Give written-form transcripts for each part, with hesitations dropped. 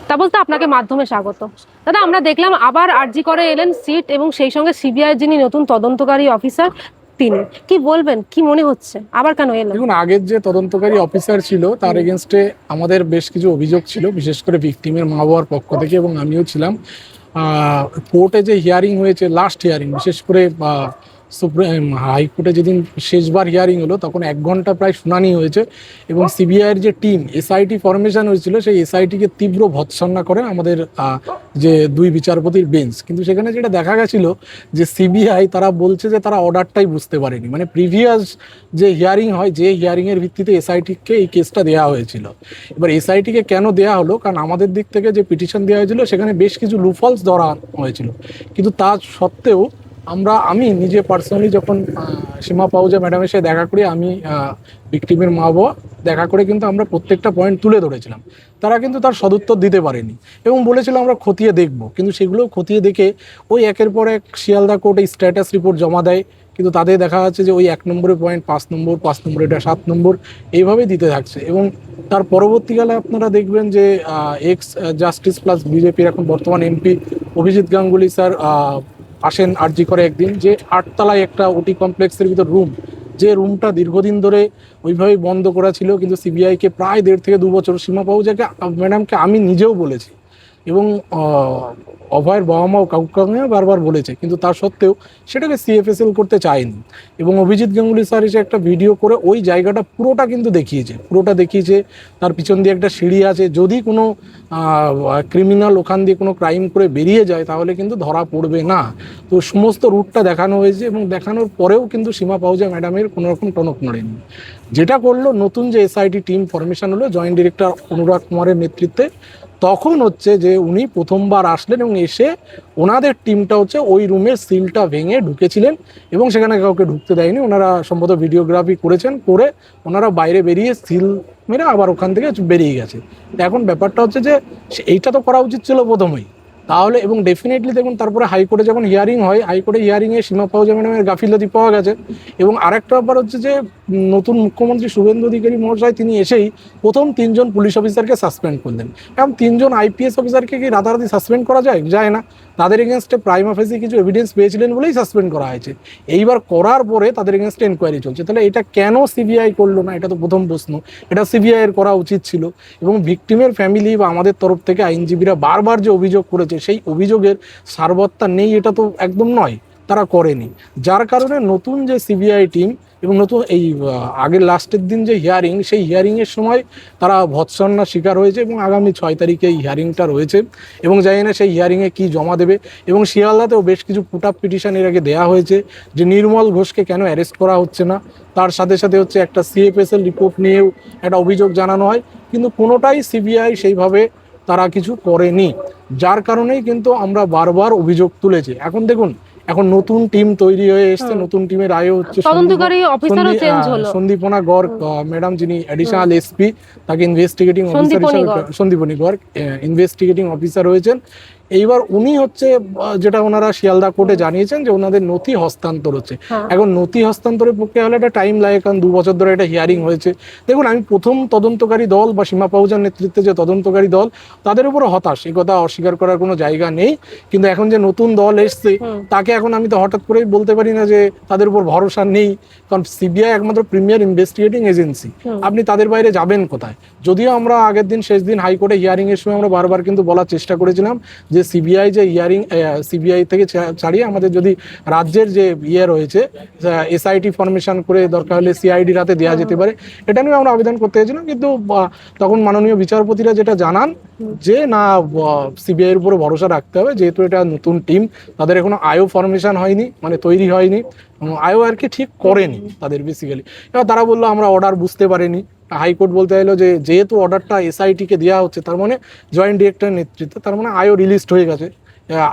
তা বলতে আপনাকে মাধ্যমে স্বাগত। দাদা, আমরা দেখলাম আবার আরজি করে এলেন সিট, এবং সেই সঙ্গে সিবিআই যিনি নতুন তদন্তকারী অফিসার তিনি, কি বলবেন, কি মনে হচ্ছে আবার কেন এলেন? দেখুন, আগের যে তদন্তকারী অফিসার ছিল তার এগেনস্টে আমাদের বেশ কিছু অভিযোগ ছিল, বিশেষ করে ভিকটিমের মা বাবার পক্ষ থেকে, এবং আমিও ছিলাম। কোর্টে যে হিয়ারিং হয়েছে, লাস্ট হিয়ারিং, বিশেষ করে সুপ্রিম হাইকোর্টে যেদিন শেষবার হিয়ারিং হলো তখন 1 ঘন্টা প্রায় শুনানি হয়েছে, এবং সিবিআইয়ের যে টিম এসআইটি ফরমেশন হয়েছিল সেই এসআইটিকে তীব্র ভৎসনা করে আমাদের যে 2 বিচারপতির বেঞ্চ। কিন্তু সেখানে যেটা দেখা গেছিল যে সিবিআই তারা বলছে যে তারা অর্ডারটাই বুঝতে পারেনি, মানে প্রিভিয়াস যে হিয়ারিং হয়, যে হিয়ারিংয়ের ভিত্তিতে এসআইটিকে এই কেসটা দেওয়া হয়েছিল। এবার এসআইটিকে কেন দেওয়া হলো, কারণ আমাদের দিক থেকে যে পিটিশন দেওয়া হয়েছিল সেখানে বেশ কিছু লুফলস ধরা হয়েছিল, কিন্তু তা সত্ত্বেও আমি নিজে পার্সোনালি যখন সীমা পাহুজা ম্যাডামের সাথে দেখা করি, আমি ভিকটিমের মা বাবা দেখা করে কিন্তু আমরা প্রত্যেকটা পয়েন্ট তুলে ধরেছিলাম। তারা কিন্তু তার সদুত্তর দিতে পারেনি এবং বলেছিল আমরা খতিয়ে দেখব, কিন্তু সেগুলো খতিয়ে দেখে ওই একের পর এক শিয়ালদা কোর্টে স্ট্যাটাস রিপোর্ট জমা দেয়, কিন্তু তাদের দেখা যাচ্ছে যে ওই 1 নম্বরের পয়েন্ট 5 নম্বর, 5 নম্বর এটা 7 নম্বর, এইভাবেই দিতে থাকছে। এবং তার পরবর্তীকালে আপনারা দেখবেন যে এক্স জাস্টিস প্লাস বিজেপির এখন বর্তমান এমপি অভিজিৎ গাঙ্গুলি স্যার আসেন আরজি করে একদিন, যে 8 তলায় একটা ওটি কমপ্লেক্সের ভিতর রুম, যে রুমটা দীর্ঘদিন ধরে ওইভাবেই বন্ধ করা ছিল, কিন্তু সিবিআইকে প্রায় 1.5 থেকে 2 বছর, সীমা পাহুজাকে ম্যাডামকে আমি নিজেও বলেছি এবং অভয়ের বাবা মাও কাউকে বারবার বলেছে, কিন্তু তার সত্ত্বেও সেটাকে সিএফএসএল করতে চায়নি। এবং অভিজিৎ গাঙ্গুলি স্যার এসে একটা ভিডিও করে ওই জায়গাটা পুরোটা কিন্তু দেখিয়েছে। তার পিছন দিয়ে একটা সিঁড়ি আছে, যদি কোনো ক্রিমিনাল ওখান দিয়ে কোনো ক্রাইম করে বেরিয়ে যায় তাহলে কিন্তু ধরা পড়বে না। তো সমস্ত রুটটা দেখানো হয়েছে, এবং দেখানোর পরেও কিন্তু সীমা পাহুজা ম্যাডামের কোনো রকম টনক নড়েনি। যেটা করলো, নতুন যে এসআইটি টিম ফরমেশন হলো জয়েন্ট ডিরেক্টর অনুরাগ কুমারের নেতৃত্বে, তখন হচ্ছে যে উনি প্রথমবার আসলেন এবং এসে ওনাদের টিমটা হচ্ছে ওই রুমের সিলটা ভেঙে ঢুকেছিলেন, এবং সেখানে কাউকে ঢুকতে দেয়নি। ওনারা সম্ভবত ভিডিওগ্রাফি করেছেন, করে ওনারা বাইরে বেরিয়ে সিল মেরে আবার ওখান থেকে বেরিয়ে গেছে। এখন ব্যাপারটা হচ্ছে যে এইটা তো করা উচিত ছিল প্রথমেই, তাহলে। এবং ডেফিনেটলি দেখুন, তারপরে হাইকোর্টে যখন হিয়ারিং হয়, হাইকোর্টে হিয়ারিংয়ে সীমা পাহুজা ম্যাডামের গাফিলতি পাওয়া গেছে। এবং আরেকটা ব্যাপার হচ্ছে যে নতুন মুখ্যমন্ত্রী শুভেন্দু অধিকারী মহাশয় তিনি এসেই প্রথম 3 জন পুলিশ অফিসারকে সাসপেন্ড করলেন। এবং 3 জন আইপিএস অফিসারকে কি রাতারাতি সাসপেন্ড করা যায় না? তাদের এগেনস্টে প্রাইমা ফেসি কিছু এভিডেন্স পেয়েছিলেন বলেই সাসপেন্ড করা হয়েছে। এইবার করার পরে তাদের এগেনস্টে এনকোয়ারি চলছে, তাহলে এটা কেন সিবিআই করলো না? এটা তো প্রথম প্রশ্ন। এটা সিবিআই এর করা উচিত ছিল। এবং ভিকটিমের ফ্যামিলি বা আমাদের তরফ থেকে আইনজীবীরা বারবার যে অভিযোগ করেছে, সেই অভিযোগের সারবত্তা নেই, এটা তো একদম নয়, তারা করেনি। যার কারণে নতুন যে সিবিআই টিম এবং নতুন এই আগের লাস্টের দিন যে হিয়ারিং, সেই হিয়ারিংয়ের সময় তারা ভৎসনার শিকার হয়েছে, এবং আগামী 6 তারিখে এই হিয়ারিংটা রয়েছে, এবং জানি না সেই হিয়ারিংয়ে কী জমা দেবে। এবং শিয়ালদাতেও বেশ কিছু পুট আপ পিটিশন এর আগে দেওয়া হয়েছে যে নির্মল ঘোষকে কেন অ্যারেস্ট করা হচ্ছে না। তার সাথে সাথে হচ্ছে একটা সিএফএসএল রিপোর্ট নিয়েও একটা অভিযোগ জানানো হয়, কিন্তু কোনোটাই সিবিআই সেইভাবে তারা কিছু করেনি। যার কারণেই কিন্তু আমরা বারবার অভিযোগ তুলেছি। এখন দেখুন, এখন নতুন টিম তৈরি হয়ে এসছে, নতুন টিমের আয়ও হচ্ছে তদন্তকারী অফিসারও চেঞ্জ হলো। সন্দীপনা গড় ম্যাডাম, যিনি অ্যাডিশনাল এসপি, তাকে ইনভেস্টিগেটিং অফিসার হিসেবে, সন্দীপনী গড় ইনভেস্টিগেটিং অফিসার হয়েছেন। এইবার উনি হচ্ছে যেটা ওনারা শিয়ালদা কোর্টে জানিয়েছেন যে ওনাদের নথি হস্তান্তর হচ্ছে। এখন নথি হস্তান্তরের পক্ষে হলে একটা টাইম লাগে, কারণ 2 বছর ধরে একটা হিয়ারিং হয়েছে। দেখুন, আমি প্রথম তদন্তকারী দল বা সীমা পাহুজার নেতৃত্বে যে তদন্তকারী দল, তাদের উপর হতাশ, এই কথা অস্বীকার করার কোনো জায়গা নেই। কিন্তু এখন যে নতুন দল এসছে, তাকে এখন আমি তো হঠাৎ করেই বলতে পারি না যে তাদের উপর ভরসা নেই, কারণ সিবিআই একমাত্র প্রিমিয়ার ইনভেস্টিগেটিং এজেন্সি। আপনি তাদের বাইরে যাবেন কোথায়? যদিও আমরা আগের দিন, শেষ দিন হাইকোর্টে হিয়ারিং এর সময় আমরা বারবার কিন্তু বলার চেষ্টা করেছিলাম যে সিবিআই যে সিবিআই থেকে ছাড়িয়ে আমাদের যদি রাজ্যের যে রয়েছে এসআইটি ফরমেশন করে দরকার হলে সিআইডির হাতে দেওয়া যেতে পারে, এটা নিয়ে আমরা আবেদন করতে চাইছিলাম। কিন্তু তখন মাননীয় বিচারপতিরা যেটা জানান যে না, সিবিআই এর উপরে ভরসা রাখতে হবে, যেহেতু এটা নতুন টিম, তাদের এখনো আয়ও ফরমেশন হয়নি, মানে তৈরি হয়নি, আয়ও আর কি ঠিক করেনি তাদের বেসিক্যালি। এবার তারা বললো আমরা অর্ডার বুঝতে পারিনি। হাইকোর্ট বলতে চাইলো যে যেহেতু অর্ডারটা এসআইটিকে দেওয়া হচ্ছে, তার মানে জয়েন্ট ডিরেক্টর নেতৃত্বে, তার মানে আয়ও রিলিজড হয়ে গেছে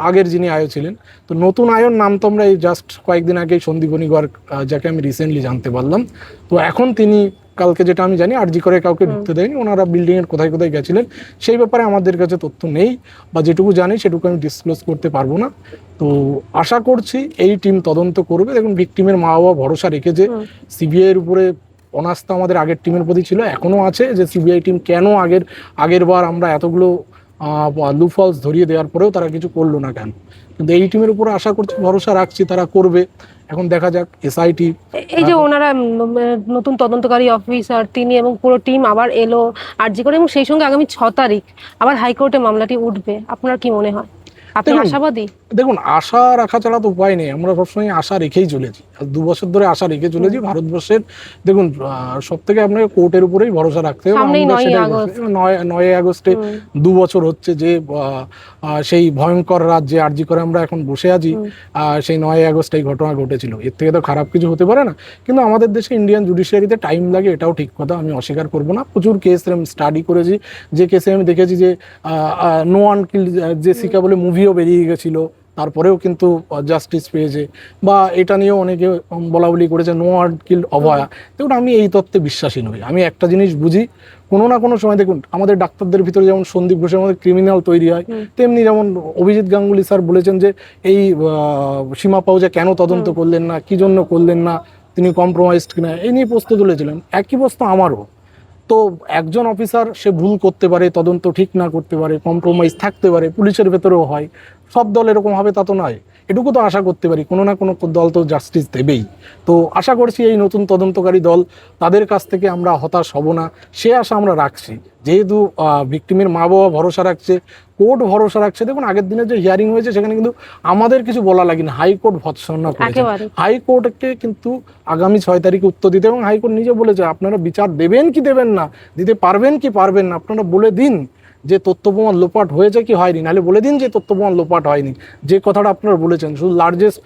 আগের যিনি আয়ও ছিলেন। তো নতুন আয়র নাম তো আমরা এই জাস্ট কয়েকদিন আগেই সন্দীপনী গড়, যাকে আমি রিসেন্টলি জানতে পারলাম। তো এখন তিনি, কালকে যেটা আমি জানি, আরজি করে কাউকে ঢুকতে দেয়নি, ওনারা বিল্ডিংয়ের কোথায় কোথায় গেছিলেন সেই ব্যাপারে আমাদের কাছে তথ্য নেই, বা যেটুকু জানি সেটুকু আমি ডিসক্লোজ করতে পারবো না। তো আশা করছি এই টিম তদন্ত করবে। দেখুন, ভিকটিমের মা বাবা ভরসা রেখেছে সিবিআই এর উপরে, অনাস্থা আমাদের আগের টিমের প্রতি ছিল, এখনো আছে, যে সিবিআই টিম কেন আগের বার আমরা এতগুলো লুফলস ধরিয়ে দেওয়ার পরেও তারা কিছু করলো না কেন। কিন্তু এই টিমের উপরে আশা করছি, ভরসা রাখছি তারা করবে। এখন দেখা যাক এসআইটি। এই যে ওনারা নতুন তদন্তকারী অফিসার তিনি এবং পুরো টিম আবার এলো আরজি করে, এবং সেই সঙ্গে আগামী 6 তারিখ আবার হাইকোর্টে মামলাটি উঠবে, আপনার কি মনে হয়? আপনি দেখুন, আশাবাদী? দেখুন, আশা রাখা ছাড়া তো উপায় নেই। আমরা সবসময় আশা রেখেই চলেছি, আর 2 বছর ধরে আশা রেখে চলেছি। ভারতবর্ষের দেখুন, সব থেকে আপনাকে কোর্টের উপরেই ভরসা রাখতে হবে। সামনেই আমরা 9ই সেটাই আগস্ট। করছি। 9ই আগস্টে 2 বছর হচ্ছে যে সেই ভয়ঙ্কর রাজ্যে আরজি করে আমরা এখন বসে আছি। সেই 9ই আগস্ট এই ঘটনা ঘটেছিল, এর থেকে তো খারাপ কিছু হতে পারে না। কিন্তু আমাদের দেশে ইন্ডিয়ান জুডিশিয়ারিতে টাইম লাগে, এটাও ঠিক কথা, আমি অস্বীকার করবো না। প্রচুর কেস আমি স্টাডি করেছি, যে কেসে আমি দেখেছি যে নো ওয়ান কিল জেসিকা বলে মুভিও বেরিয়ে গেছিল, তারপরেও কিন্তু জাস্টিস পেয়েছে। বা এটা নিয়েও অনেকে বলা বলি করেছে নো ওয়ান কিল অভয়া। দেখুন, আমি এই তত্ত্বে বিশ্বাসী নই। আমি একটা জিনিস বুঝি, কোনো না কোনো সময় দেখুন আমাদের ডাক্তারদের ভিতরে যেমন সন্দীপ ঘোষের মধ্যে ক্রিমিনাল তৈরি হয়, তেমনি যেমন অভিজিৎ গাঙ্গুলি স্যার বলেছেন যে এই সীমা পাউজা কেন তদন্ত করলেন না, কি জন্য করলেন না, তিনি কম্প্রোমাইজড কিনা, এই নিয়ে প্রশ্ন তুলেছিলেন। একই প্রশ্ন আমারও। তো একজন অফিসার সে ভুল করতে পারে, তদন্ত ঠিক না করতে পারে, কম্প্রোমাইজ থাকতে পারে, পুলিশের ভেতরেও হয়। সব দল এরকম হবে তা তো নয়। এটুকু তো আশা করতে পারি, কোনো না কোনো দল তো জাস্টিস দেবেই। তো আশা করছি এই নতুন তদন্তকারী দল, তাদের কাছ থেকে আমরা হতাশ হব না, সে আশা আমরা রাখছি। যেহেতু ভিকটিমের মা বাবা ভরসা রাখছে, কোর্ট ভরসা রাখছে। দেখুন, আগের দিনে যে হিয়ারিং হয়েছে সেখানে কিন্তু আমাদের কিছু বলা লাগেনি, হাইকোর্ট ভৎসনা করেছে। হাইকোর্টকে কিন্তু আগামী 6 তারিখে উত্তর দিতে, এবং হাইকোর্ট নিজে বলেছে আপনারা বিচার দেবেন কি দেবেন না, দিতে পারবেন কি পারবেন না, আপনারা বলে দিন যে তথ্য প্রমাণ লোপাট হয়েছে কি হয়নি, নাহলে বলে দিন যে তথ্য প্রমাণ লোপাট হয়নি। যে কথাটা আপনারা বলেছেন শুধু লার্জেস্ট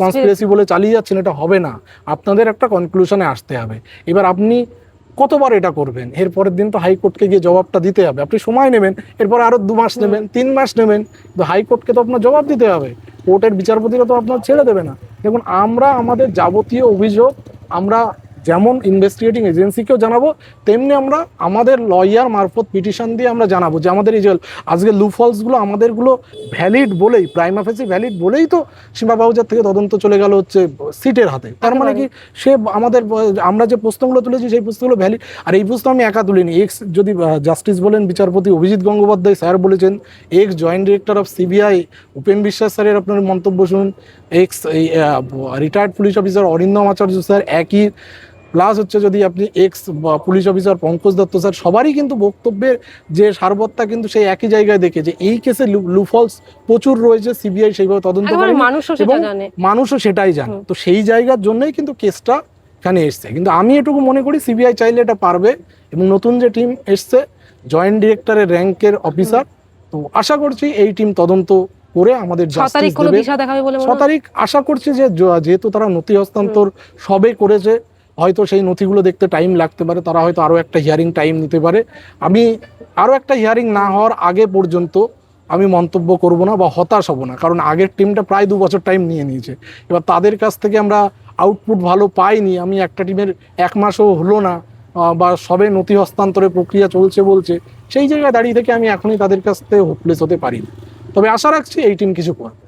কনস্পিরেসি বলে চালিয়ে যাচ্ছেন, এটা হবে না। আপনাদের একটা কনক্লুশনে আসতে হবে। এবার আপনি কতবার এটা করবেন? এর পরের দিন তো হাইকোর্টকে গিয়ে জবাবটা দিতে হবে। আপনি সময় নেবেন, এরপর আরো 2 মাস নেবেন, 3 মাস নেবেন, তো হাইকোর্টকে তো আপনার জবাব দিতে হবে। কোর্টের বিচারপতিরা তো আপনার ছেড়ে দেবে না। দেখুন, আমরা আমাদের যাবতীয় অভিযোগ আমরা যেমন ইনভেস্টিগেটিং এজেন্সিকেও জানাবো, তেমনি আমরা আমাদের লয়ার মারফত পিটিশন দিয়ে আমরা জানাবো যে আমাদের এই যে আজকে লুফলসগুলো আমাদেরগুলো ভ্যালিড বলেই, প্রাইমা ফেসি ভ্যালিড বলেই তো সীমা বাহুজার থেকে তদন্ত চলে গেল হচ্ছে সিটের হাতে। তার মানে কি সে আমাদের, আমরা যে প্রশ্নগুলো তুলেছি সেই প্রশ্নগুলো ভ্যালিড। আর এই প্রশ্ন আমি একা তুলিনি, এক্স যদি জাস্টিস বলেন বিচারপতি অভিজিৎ গঙ্গোপাধ্যায় স্যার বলেছেন, ex joint director of CBI Upen Biswas স্যারের আপনার মন্তব্য শুনুন, ex retired police officer Arindam Acharya sir একই, প্লাস হচ্ছে যদি আপনি ex police officer Pankaj Dutta sir, সবারই কিন্তু বক্তব্যের যে সারবত্তা কিন্তু সেই একই জায়গায় দেখে যে এই কেসে লুফলস প্রচুর রয়েছে, সিবিআই সেইভাবে তদন্ত করে এবং মানুষও সেটাই জানে। তো সেই জায়গার জন্যই কিন্তু কেসটা এখানে এসছে। কিন্তু আমি এটুকু মনে করি সিবিআই চাইলে এটা পারবে, এবং নতুন যে টিম এসছে জয়েন্ট ডিরেক্টরের র্যাঙ্কের অফিসার, তো আশা করছি এই টিম তদন্ত করে আমাদের জাস্টিস দেবে। 6 তারিখ আশা করছি যে যেহেতু তারা নথি হস্তান্তর সবে করেছে, হয়তো সেই নথিগুলো দেখতে টাইম লাগতে পারে, তারা হয়তো আরও একটা হিয়ারিং টাইম নিতে পারে। আমি আরও একটা হিয়ারিং না হওয়ার আগে পর্যন্ত আমি মন্তব্য করব না বা হতাশ হব না, কারণ আগের টিমটা প্রায় 2 বছর টাইম নিয়ে নিয়েছে। এবার তাদের কাছ থেকে আমরা আউটপুট ভালো পাইনি, আমি একটা টিমের 1 মাসও হলো না বা সবে নথি হস্তান্তরের প্রক্রিয়া চলছে বলছে, সেই জায়গায় দাঁড়িয়ে থেকে আমি এখনই তাদের কাছ থেকে হোপলেস হতে পারি না। তবে আশা রাখছি এই টিম কিছু করবে।